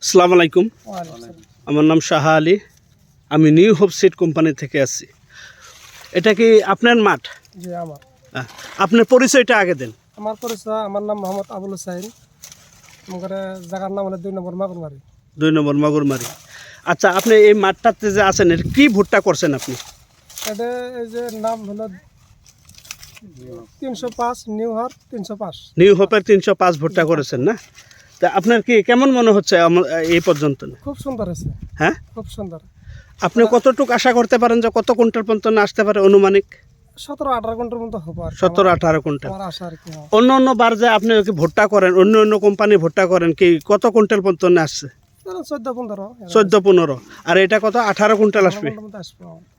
আসসালামু আলাইকুম। আমার নাম শাহ আলী, আমি নিউ হোপ সিড কোম্পানি থেকে আসছি। এটা কি আপনার মাঠ? জি আমার। আপনার পরিচয়টা আগে দেন। আমার পরিচয়, আমার নাম মোহাম্মদ আবুল হুসাইন। আমার জায়গার নাম হলো 2 নম্বর মাগুরমারি। 2 নম্বর মাগুরমারি। আচ্ছা, আপনি এই মাঠটাতে যে আছেন এর কি ভুট্টা করছেন আপনি? এটা এই যে নাম হলো 305 নিউ হপ 305। নিউ হোপের 305 ভুট্টা করেছেন না? তা আপনার কি কেমন মনে হচ্ছে এই পর্যন্ত? খুব সুন্দর আছে। হ্যাঁ, খুব সুন্দর। আপনি কতটুকু আশা করতে পারেন যে কত কুইন্টাল পর্যন্ত আসতে পারে অনুমানিক? 17-18 ঘন্টার মতো হবে আর কি। 17-18 কুইন্টাল। আমার আশা আর কি। অন্য বার যে আপনি কি ভুট্টা করেন, অন্য কোম্পানি ভুট্টা করেন, কি কত কুইন্টাল পর্যন্ত আসছে? 14-15। 14-15। আর এটা কত 18 কুইন্টাল আসবে?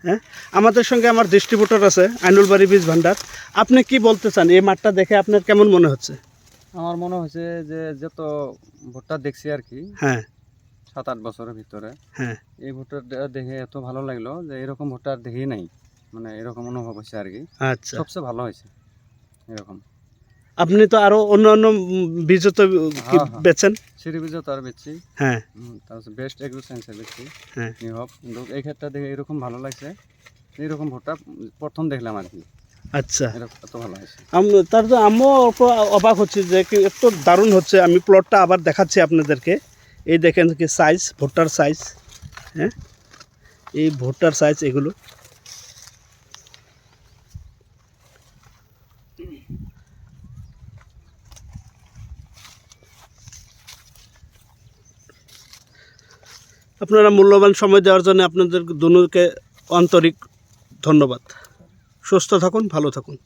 হ্যাঁ, আমাদের সঙ্গে আমার ডিস্ট্রিবিউটর আছে আইনুলবাড়ি বীজ ভান্ডার। আপনি কি বলতে চান, এই মাঠটা দেখে আপনার কেমন মনে হচ্ছে? আমার মনে হয়েছে যে যত ভুট্টা দেখছি আর কি, হ্যাঁ 7-8 বছরের ভিতরে, হ্যাঁ, এই ভুট্টাটা দেখে এত ভালো লাগলো যে এরকম ভুট্টা আর দেখি নাই, মানে এরকম অনুভব হচ্ছে আর কি। আচ্ছা। সবচেয়ে ভালো হয়েছে এরকম। আপনি তো আরো অন্য বীজও তো বেচেন? সিঁড়ি বীজও তো আর বেচছি। হ্যাঁ, তারপর বেস্ট এগ্রো সায়েন্সের বেচছি, হ্যাঁ। New hop. কিন্তু এই ক্ষেত্রে দেখে এরকম ভালো লাগছে, এইরকম ভুট্টা প্রথম দেখলাম আর কি। আচ্ছা, এরকম এত ভালো হয়েছে। তার তো আমিও অবাক হচ্ছে যে কি এত দারুণ হচ্ছে। আমি প্লটটা আবার দেখাচ্ছি আপনাদেরকে। এই দেখেন কি সাইজ, ভুট্টার সাইজ। হ্যাঁ, এই ভুট্টার সাইজ এগুলো। আপনারা মূল্যবান সময় দেওয়ার জন্য আপনাদের দুজনকে আন্তরিক ধন্যবাদ। সুস্থ থাকুন, ভালো থাকুন।